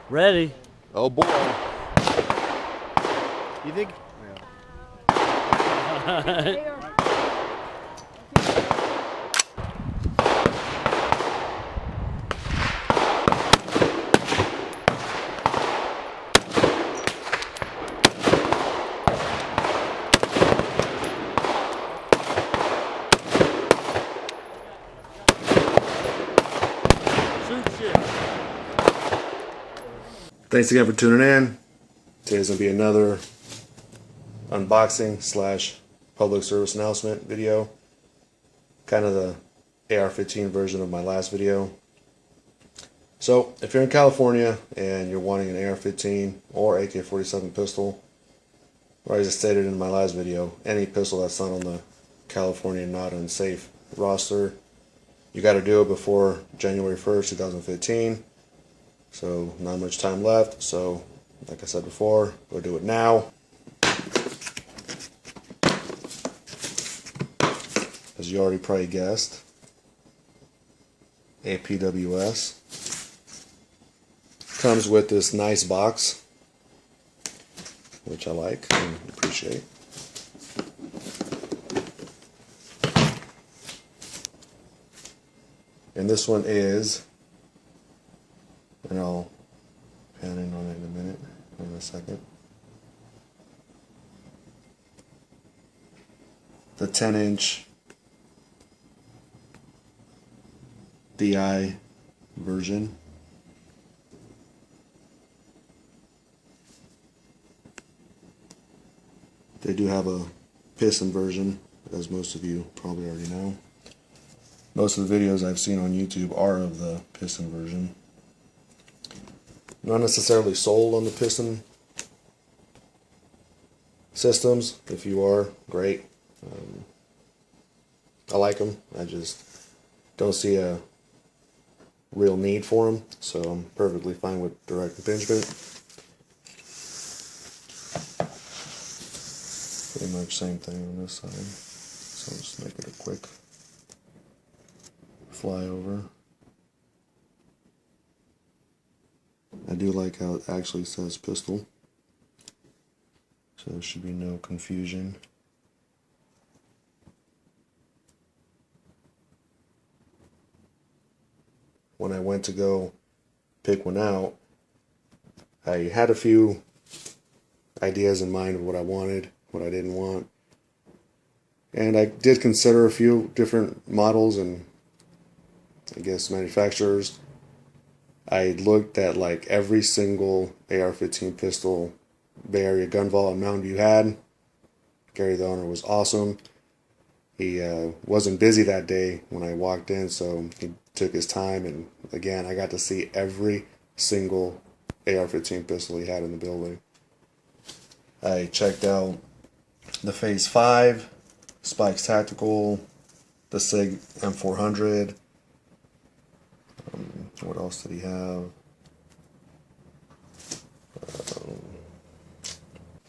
Ready. Oh boy. You think? Thanks again for tuning in. Today's gonna be another unboxing slash public service announcement video. Kind of the AR-15 version of my last video. So if you're in California and you're wanting an AR-15 or AK-47 pistol, or as I stated in my last video, any pistol that's not on the California not unsafe roster, you got to do it before January 1st, 2015. So not much time left, so like I said before, go do it now. As you already probably guessed, a PWS. Comes with this nice box, which I like and appreciate. And this one is, and I'll pan in on it in a minute, in a second. The 10-inch DI version. They do have a Piston version, as most of you probably already know. Most of the videos I've seen on YouTube are of the Piston version. Not necessarily sold on the Piston systems. If you are, great. I like them. I just don't see a real need for them, so I'm perfectly fine with direct impingement. Pretty much same thing on this side. So I'll just make it a quick flyover. I do like how it actually says pistol, so there should be no confusion. When I went to go pick one out, I had a few ideas in mind of what I wanted, what I didn't want, and I did consider a few different models and I guess manufacturers. I looked at like every single AR-15 pistol Bay Area gun vault in Mountain View had. Gary, the owner, was awesome. He wasn't busy that day when I walked in, so he took his time, and again, I got to see every single AR-15 pistol he had in the building. I checked out the Phase 5, Spikes Tactical, the SIG M400. What else did he have?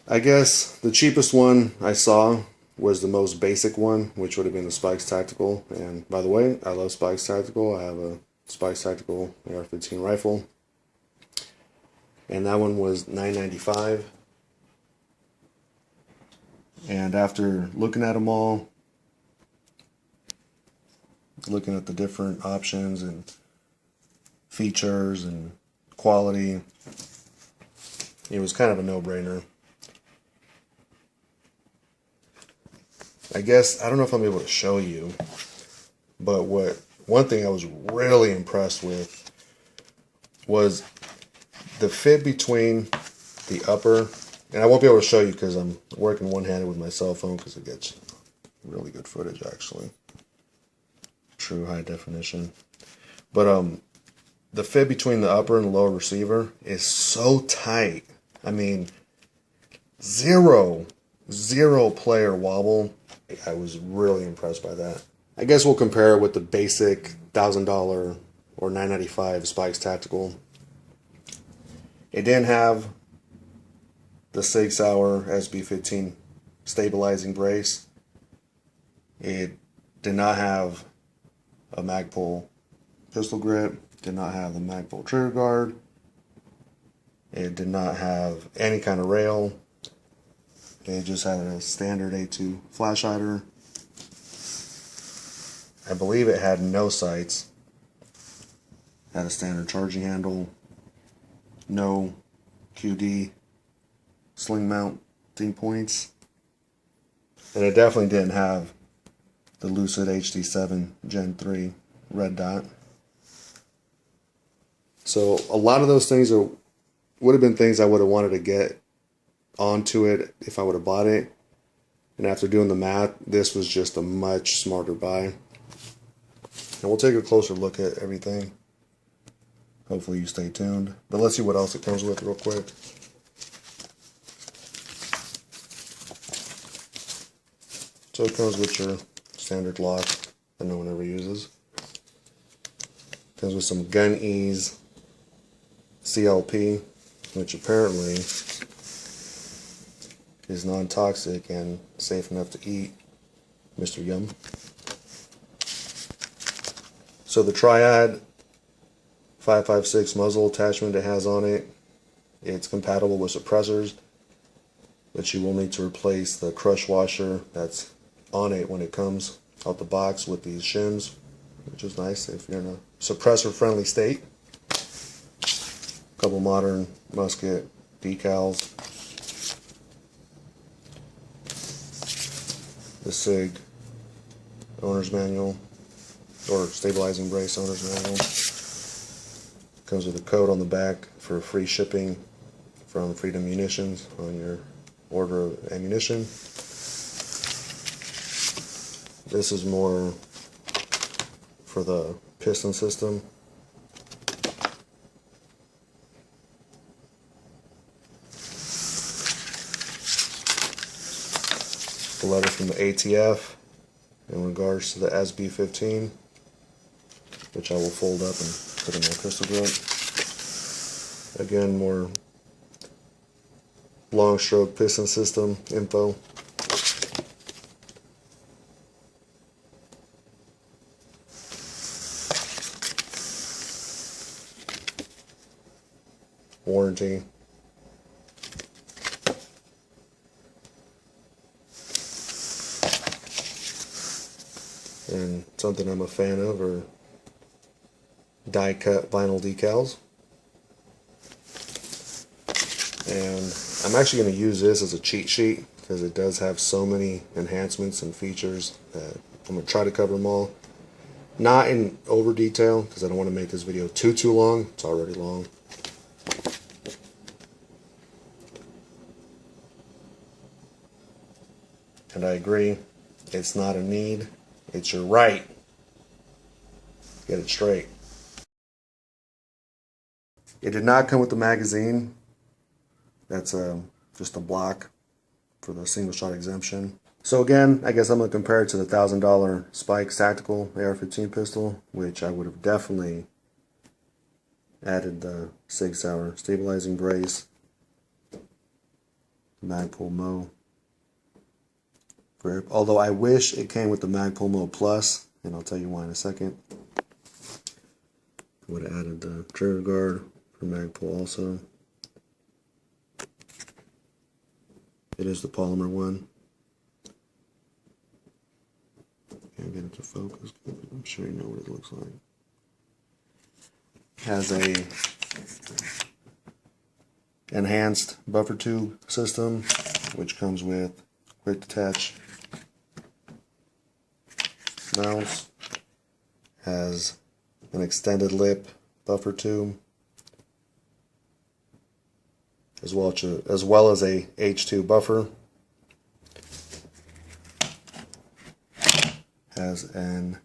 I guess the cheapest one I saw was the most basic one, which would have been the Spikes Tactical. And by the way, I love Spikes Tactical. I have a Spikes Tactical AR-15 rifle, and that one was $9.95. And after looking at them all, looking at the different options and features and quality, it was kind of a no-brainer. I guess, I don't know if I'm able to show you, but one thing I was really impressed with was the fit between the upper, and I won't be able to show you because I'm working one-handed with my cell phone because it gets really good footage actually. True high definition. But the fit between the upper and the lower receiver is so tight. I mean, zero player wobble. I was really impressed by that. I guess we'll compare it with the basic $1,000 or $9.95 Spikes Tactical. It didn't have the SIG Sauer SB15 stabilizing brace. It did not have a Magpul pistol grip, did not have the Magpul trigger guard, It did not have any kind of rail. It just had a standard A2 flash hider. I believe it had no sights. Had a standard charging handle. No QD sling mounting points. And it definitely didn't have the Lucid HD7 Gen 3 red dot. So a lot of those things would have been things I would have wanted to get onto it if I would have bought it. And after doing the math, this was just a much smarter buy. And we'll take a closer look at everything. Hopefully you stay tuned. But let's see what else it comes with real quick. So it comes with your standard lock that no one ever uses. Comes with some gun ease CLP, which apparently is non-toxic and safe enough to eat. Mr. Yum. So the Triad 5.56 muzzle attachment it has on it, it's compatible with suppressors, but you will need to replace the crush washer that's on it when it comes out the box with these shims, which is nice if you're in a suppressor friendly state. A couple modern Musket decals. The SIG owner's manual, or stabilizing brace owner's manual. Comes with a code on the back for free shipping from Freedom Munitions on your order of ammunition. This is more for the piston system. The letter from the ATF in regards to the SB-15, which I will fold up and put in my pistol grip. Again, more long stroke piston system info. Warranty. And something I'm a fan of are die cut vinyl decals. And I'm actually going to use this as a cheat sheet because it does have so many enhancements and features that I'm going to try to cover them all. Not in over detail because I don't want to make this video too long. It's already long. And I agree, it's not a need, it's your right. Get it straight. It did not come with the magazine. That's just a block for the single shot exemption. So again, I guess I'm going to compare it to the $1,000 Spikes Tactical AR-15 pistol, which I would have definitely added the Sig Sauer stabilizing brace, Magpul Mo grip. Although I wish it came with the Magpul Mo Plus, and I'll tell you why in a second. I would have added the trigger guard for Magpul also. It is the polymer one. Can't get it to focus, but I'm sure you know what it looks like. Has a enhanced buffer tube system, which comes with quick detach mounts. Has an extended lip buffer tube, as well as a H2 buffer. Has an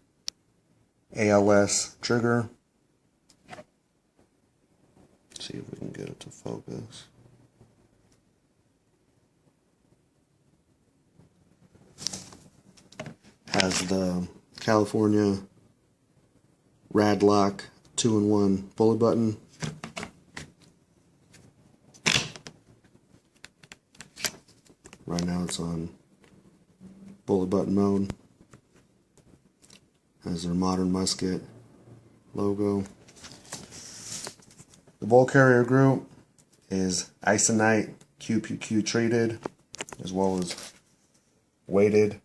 ALS trigger. Let's see if we can get it to focus. Has the California Radlock 2-in-1 bullet button. Right now it's on bullet button mode. Has their modern Musket logo. The bolt carrier group is isonite QPQ treated, as well as weighted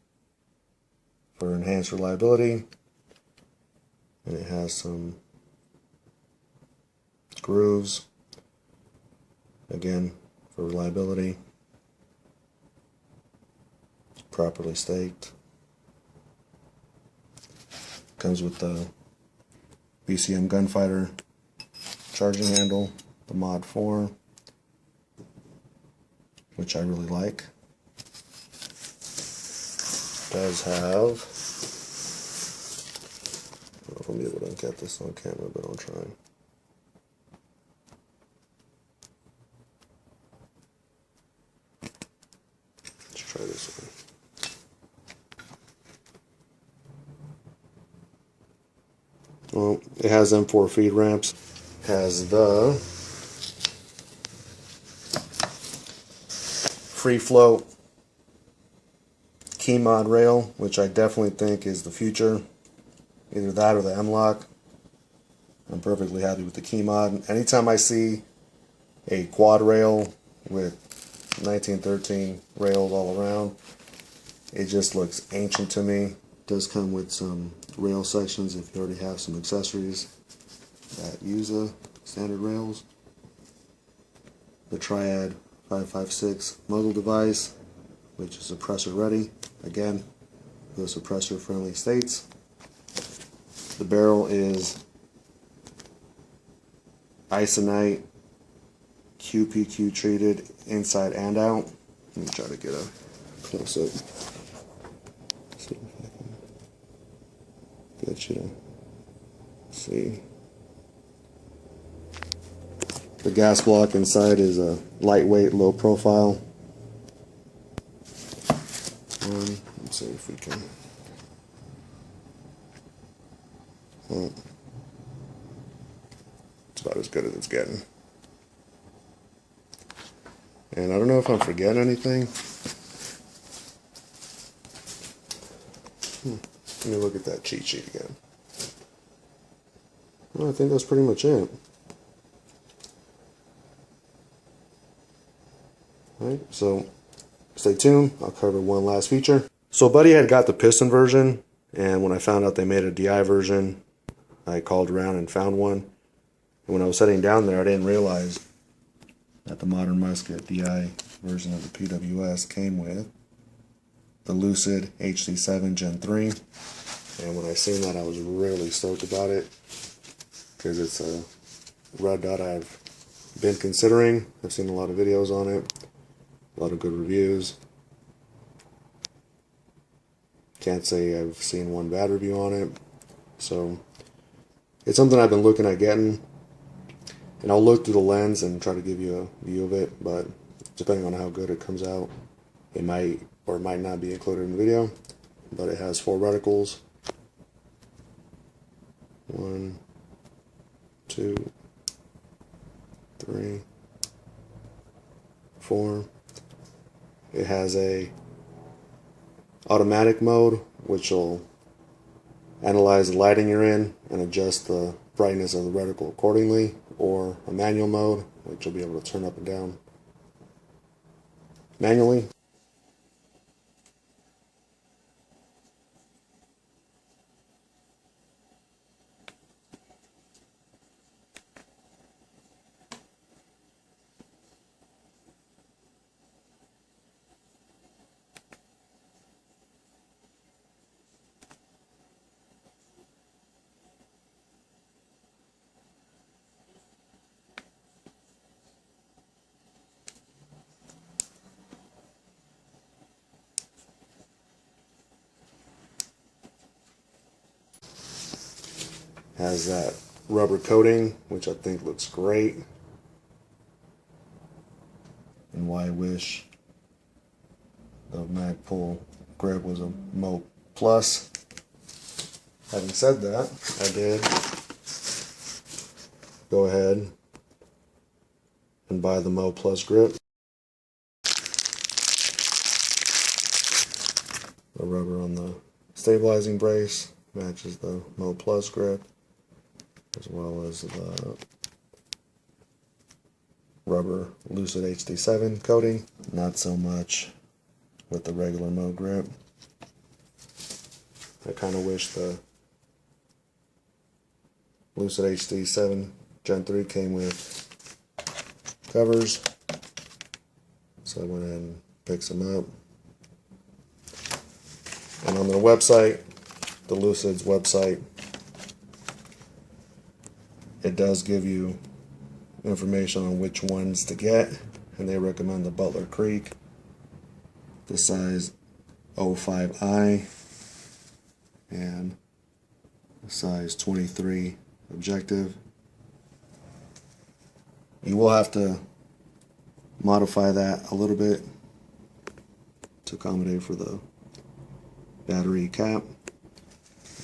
for enhanced reliability. And it has some grooves, again, for reliability. Properly staked. Comes with the BCM Gunfighter charging handle, the Mod 4, which I really like. Does have, I don't know if I'll be able to get this on camera, but I'll try. Let's try this one. Well, it has M4 feed ramps, has the free float KeyMod rail, which I definitely think is the future. Either that or the M-Lock. I'm perfectly happy with the KeyMod. Anytime I see a quad rail with 1913 rails all around, it just looks ancient to me. It does come with some rail sections if you already have some accessories that use the standard rails. The Triad 556 muzzle device, which is suppressor ready, again, for the suppressor friendly states. The barrel is isonite QPQ treated inside and out. Let me try to get a close up. See if I can get you to see. The gas block inside is a lightweight, low profile. Let's see if we can. Well, it's about as good as it's getting. And I don't know if I'm forgetting anything. Let me look at that cheat sheet again. Well, I think that's pretty much it. Alright, so stay tuned. I'll cover one last feature. So Buddy had got the Piston version, and when I found out they made a DI version, I called around and found one. And when I was sitting down there, I didn't realize that the modern Musket DI version of the PWS came with the Lucid HD7 Gen 3. And when I seen that, I was really stoked about it, because it's a red dot I've been considering. I've seen a lot of videos on it, a lot of good reviews. Can't say I've seen one bad review on it. So it's something I've been looking at getting, and I'll look through the lens and try to give you a view of it, but depending on how good it comes out, it might or might not be included in the video. But it has 4 reticles. 1, 2, 3, 4. It has a automatic mode, which will analyze the lighting you're in and adjust the brightness of the reticle accordingly, or a manual mode, which you'll be able to turn up and down manually. Has that rubber coating, which I think looks great, and why I wish the Magpul grip was a Mo Plus. Having said that, I did go ahead and buy the Mo Plus grip. The rubber on the stabilizing brace matches the Mo Plus grip, as well as the rubber Lucid HD7 coating. Not so much with the regular Mo grip. I kind of wish the Lucid HD7 Gen 3 came with covers, so I went ahead and picked some up. And on their website, the Lucid's website, it does give you information on which ones to get, and they recommend the Butler Creek, the size 05i, and the size 23 objective. You will have to modify that a little bit to accommodate for the battery cap.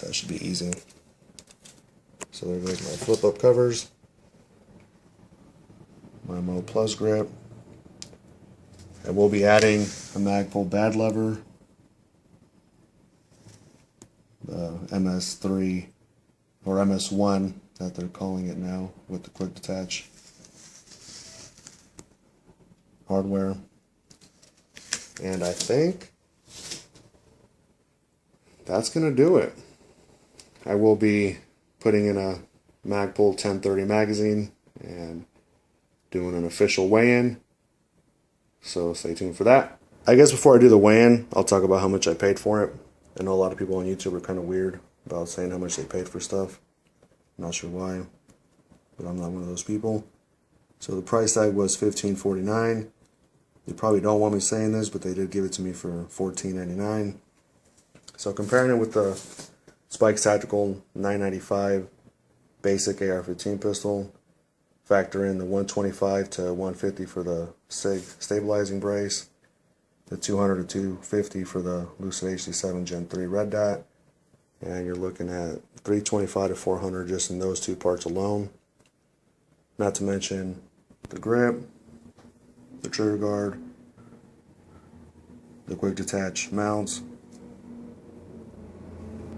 That should be easy. So there goes my flip up covers, my Mo Plus grip. I will be adding a Magpul bad lever, the MS3 or MS1 that they're calling it now, with the quick detach hardware. And I think that's going to do it. I will be putting in a Magpul 1030 magazine and doing an official weigh-in, so stay tuned for that. I guess before I do the weigh-in, I'll talk about how much I paid for it. I know a lot of people on YouTube are kind of weird about saying how much they paid for stuff. I'm not sure why, but I'm not one of those people. So the price tag was $15.49. You probably don't want me saying this, but they did give it to me for $14.99. So comparing it with the Spikes Tactical 995 basic AR-15 pistol, factor in the 125 to 150 for the SIG stabilizing brace, the 200 to 250 for the Lucid HD7 Gen 3 red dot, and you're looking at 325 to 400 just in those two parts alone. Not to mention the grip, the trigger guard, the quick detach mounts,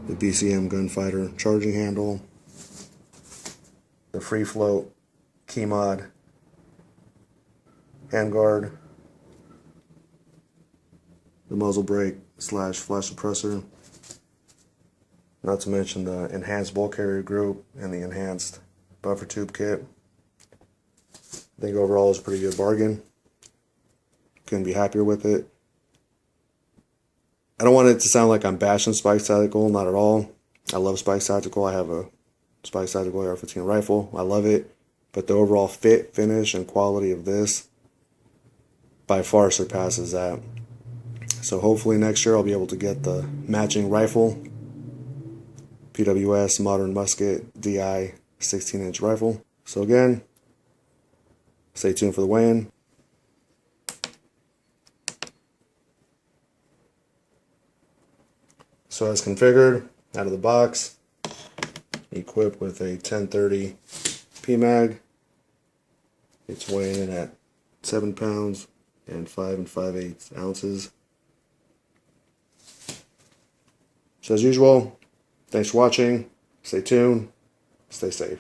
the BCM gunfighter charging handle, the free float KeyMod handguard, the muzzle brake / flash suppressor, not to mention the enhanced ball carrier group and the enhanced buffer tube kit. I think overall it's a pretty good bargain. Couldn't be happier with it. I don't want it to sound like I'm bashing Spikes Tactical, not at all. I love Spikes Tactical. I have a Spikes Tactical AR-15 rifle. I love it. But the overall fit, finish, and quality of this by far surpasses that. So hopefully next year I'll be able to get the matching rifle, PWS Modern Musket DI 16-inch rifle. So again, stay tuned for the weigh-in. So as configured, out of the box, equipped with a 1030 PMag. It's weighing in at 7 pounds and 5 5/8 ounces. So as usual, thanks for watching. Stay tuned. Stay safe.